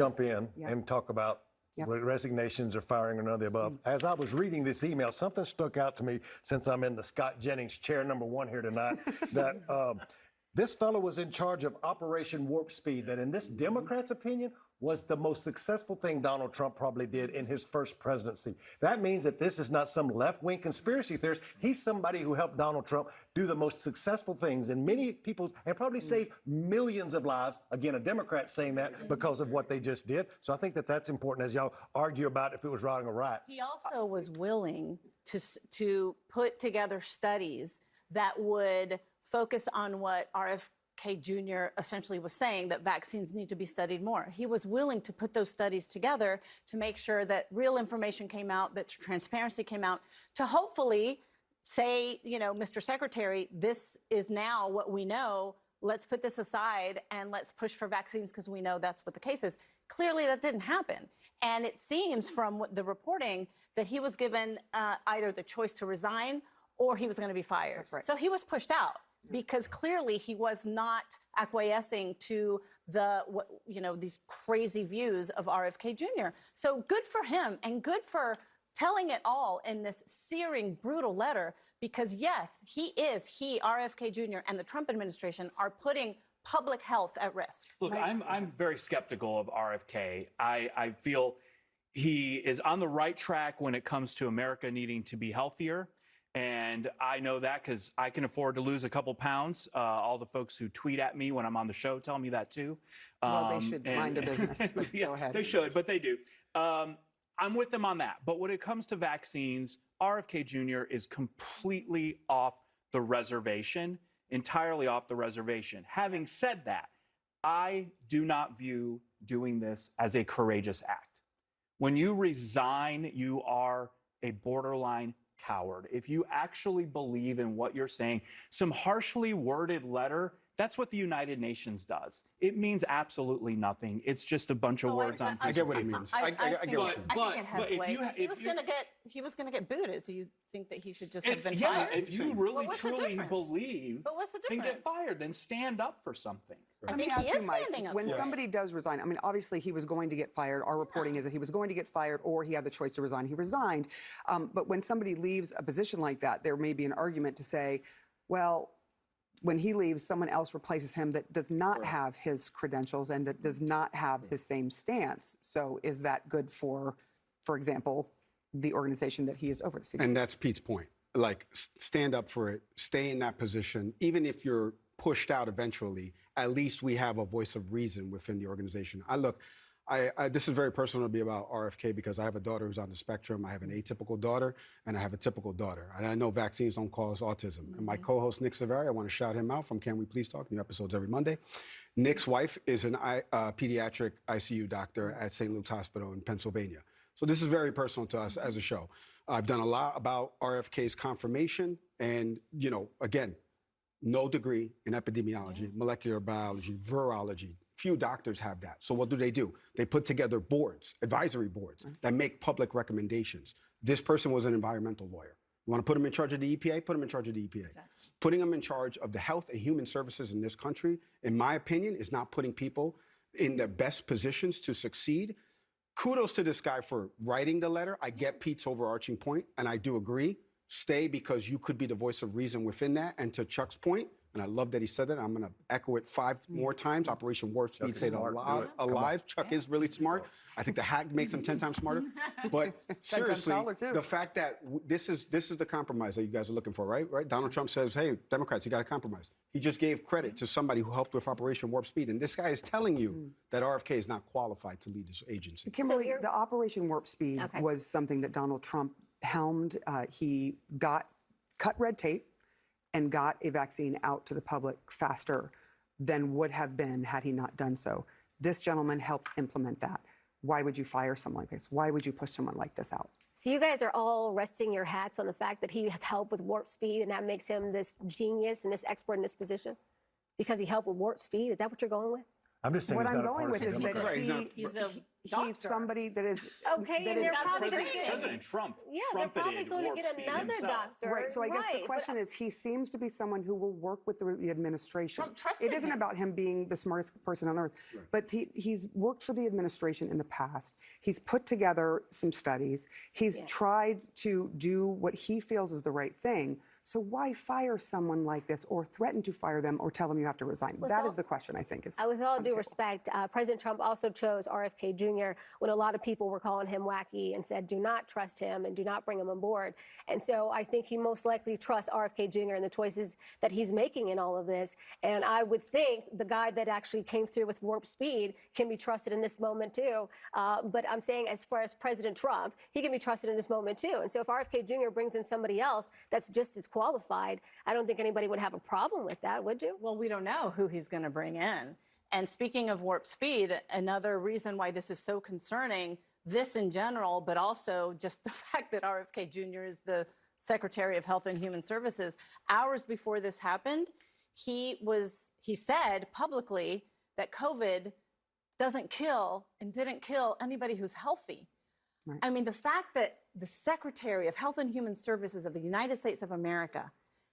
jump in and talk about resignations or firing or none of the above. As I was reading this email, something stuck out to me since I'm in the Scott Jennings chair number 1 here tonight, that this fellow was in charge of Operation Warp Speed, that in this Democrats' opinion was the most successful thing Donald Trump probably did in his first presidency. That means that this is not some left-wing conspiracy theorist. He's somebody who helped Donald Trump do the most successful things in many people's, and probably save millions of lives. Again, a Democrat saying that because of what they just did. So I think that that's important as y'all argue about if it was wrong or right. He also was willing to put together studies that would focus on what RFK Jr. essentially was saying, that vaccines need to be studied more. He was willing to put those studies together to make sure that real information came out, that transparency came out, to hopefully say, you know, Mr. Secretary, this is now what we know. Let's put this aside and let's push for vaccines because we know that's what the case is. Clearly, that didn't happen. And it seems from the reporting that he was given either the choice to resign or he was going to be fired. That's right. So he was pushed out, because clearly he was not acquiescing to these crazy views of RFK Jr. So good for him, and good for telling it all in this searing, brutal letter, because yes, RFK Jr. and the Trump administration are putting public health at risk. Look, I'm very skeptical of RFK. I feel he is on the right track when it comes to America needing to be healthier. And I know that because I can afford to lose a couple pounds. All the folks who tweet at me when I'm on the show tell me that too. Well, they should mind their business. But yeah, go ahead. They should, but they do. I'm with them on that. But when it comes to vaccines, RFK Jr. is completely off the reservation, entirely off the reservation. Having said that, I do not view doing this as a courageous act. When you resign, you are a borderline coward. If you actually believe in what you're saying, some harshly worded letter, that's what the United Nations does. It means absolutely nothing. It's just a bunch of words on paper. I get what it means. I get what it means. I think it has weight. He was going to get booted. So you think that he should just have been fired? Yeah, if you really truly believe, but what's the then difference? get fired. Then stand up for something. I think he is standing up. When somebody does resign, I mean, obviously he was going to get fired. Our reporting is that he was going to get fired, or he had the choice to resign. He resigned. But when somebody leaves a position like that, there may be an argument to say, well, when he leaves, someone else replaces him that does not have his credentials and that does not have his same stance. So is that good for example, the organization that he is over? And that's Pete's point. Like, stand up for it, stay in that position. Even if you're pushed out eventually, at least we have a voice of reason within the organization. This is very personal to me about RFK because I have a daughter who's on the spectrum. I have an atypical daughter and I have a typical daughter. And I know vaccines don't cause autism. And my co-host, Nick Saveri, I want to shout him out from Can We Please Talk? New episodes every Monday. Nick's wife is a pediatric ICU doctor at St. Luke's Hospital in Pennsylvania. So this is very personal to us as a show. I've done a lot about RFK's confirmation and, you know, again, no degree in epidemiology, molecular biology, virology. Few doctors have that. So what do? They put together boards, advisory boards, that make public recommendations. This person was an environmental lawyer. You want to put him in charge of the EPA? Put him in charge of the EPA. Exactly. Putting him in charge of the health and human services in this country, in my opinion, is not putting people in the best positions to succeed. Kudos to this guy for writing the letter. I get Pete's overarching point, and I do agree. Stay because you could be the voice of reason within that. And to Chuck's point, and I love that he said that. I'm going to echo it 5 more times. Operation Warp Speed, say it alive. Chuck is really smart. I think the hack makes him 10 times smarter. But seriously, the fact that this is the compromise that you guys are looking for, right? Donald Trump says, hey, Democrats, you got to compromise. He just gave credit to somebody who helped with Operation Warp Speed. And this guy is telling you that RFK is not qualified to lead this agency. Kimberly, the Operation Warp Speed was something that Donald Trump helmed. He cut red tape and got a vaccine out to the public faster than would have been had he not done so. This gentleman helped implement that. Why would you fire someone like this? Why would you push someone like this out? So you guys are all resting your hats on the fact that he has helped with Warp Speed and that makes him this genius and this expert in this position? Because he helped with Warp Speed? Is that what you're going with? I'm just saying what I'm going with is that he's somebody that is Okay, that and is they're probably going to President, get. President Trump Yeah, they're probably trumpeted going to warp get speed another himself. doctor. right. So I guess the but- question is, he seems to be someone who will work with the administration. Trump trusted It isn't him. about him being the smartest person on earth, but he's worked for the administration in the past. He's put together some studies. He's tried to do what he feels is the right thing. So why fire someone like this, or threaten to fire them, or tell them you have to resign? That is the question, I think. With all due respect, President Trump also chose RFK Jr. when a lot of people were calling him wacky and said, do not trust him and do not bring him on board. And so I think he most likely trusts RFK Jr. and the choices that he's making in all of this. And I would think the guy that actually came through with warp speed can be trusted in this moment too. But I'm saying, as far as President Trump, he can be trusted in this moment too. And so if RFK Jr. brings in somebody else that's just as qualified, I don't think anybody would have a problem with that, would you? Well, we don't know who he's going to bring in. And speaking of warp speed, another reason why this is so concerning, this in general, but also just the fact that RFK Jr. is the Secretary of Health and Human Services. Hours before this happened, he said publicly that COVID doesn't kill and didn't kill anybody who's healthy. Right. I mean, the fact that the Secretary of Health and Human Services of the United States of America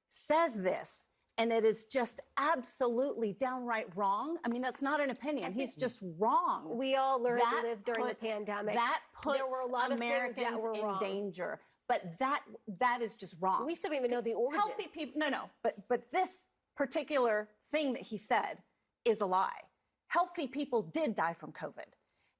says this, and it is just absolutely downright wrong. I mean, that's not an opinion. He's just wrong. We all learned to live during the pandemic. That puts there were a lot Americans of things that were in wrong. danger. But that is just wrong. We still don't even know the origin. Healthy people, no. But this particular thing that he said is a lie. Healthy people did die from COVID.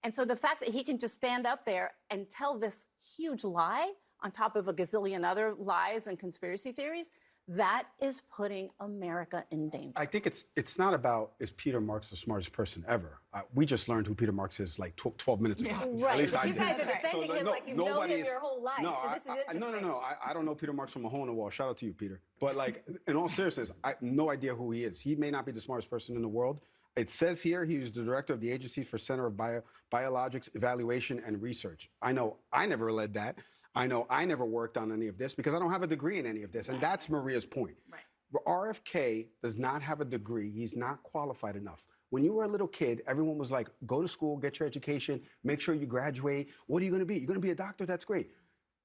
And so the fact that he can just stand up there and tell this huge lie on top of a gazillion other lies and conspiracy theories, that is putting America in danger. I think it's not about, is Peter Marks the smartest person ever? We just learned who Peter Marks is like 12 minutes ago. Right, At least but I you did. guys are defending him like you've known him your whole life, so this is interesting. No, I don't know Peter Marks from a hole in the wall. Shout out to you, Peter. But like, in all seriousness, I have no idea who he is. He may not be the smartest person in the world. It says here he was the director of the Agency for Center of Biologics Evaluation and Research. I know I never led that. I know I never worked on any of this because I don't have a degree in any of this. And that's Maria's point. Right. RFK does not have a degree. He's not qualified enough. When you were a little kid, everyone was like, go to school, get your education, make sure you graduate. What are you going to be? You're going to be a doctor? That's great.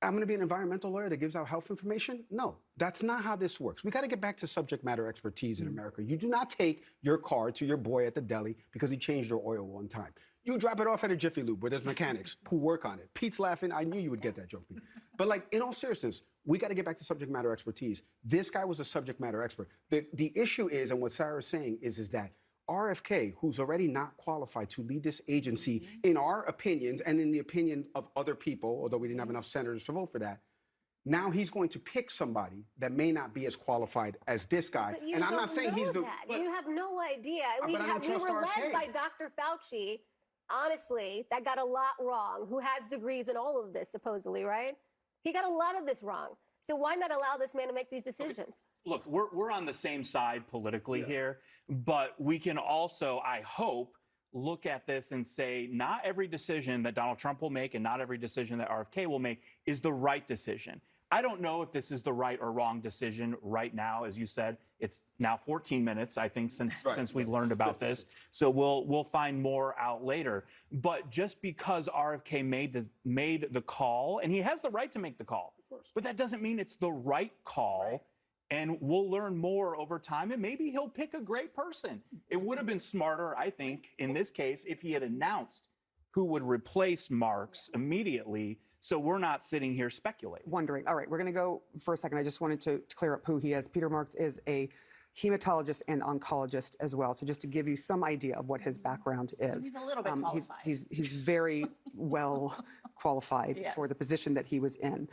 I'm going to be an environmental lawyer that gives out health information? No, that's not how this works. We got to get back to subject matter expertise in America. You do not take your car to your boy at the deli because he changed your oil one time. You drop it off at a Jiffy Lube where there's mechanics who work on it. Pete's laughing. I knew you would get that joke, Pete. But like, in all seriousness, we got to get back to subject matter expertise. This guy was a subject matter expert. The issue is, and what Sara is saying is that RFK, who's already not qualified to lead this agency, in our opinions and in the opinion of other people, although we didn't have enough senators to vote for that, now he's going to pick somebody that may not be as qualified as this guy. But you and I'm don't not saying he's the. that. You have no idea. We but I don't trust were led RFK. by Dr. Fauci, honestly, that got a lot wrong, who has degrees in all of this, supposedly, right? He got a lot of this wrong. So why not allow this man to make these decisions? Look, we're on the same side politically here, but we can also, I hope, look at this and say not every decision that Donald Trump will make and not every decision that RFK will make is the right decision. I don't know if this is the right or wrong decision right now. As you said, it's now 14 minutes, I think, since we learned about this. So we'll find more out later. But just because RFK made the call, and he has the right to make the call, but that doesn't mean it's the right call. Right. And we'll learn more over time, and maybe he'll pick a great person. It would have been smarter, I think, in this case, if he had announced who would replace Marks immediately, so we're not sitting here speculating. Wondering. All right, we're going to go for a second. I just wanted to clear up who he is. Peter Marks is a hematologist and oncologist as well. So just to give you some idea of what his background is. He's a little bit qualified. He's very well qualified Yes. for the position that he was in.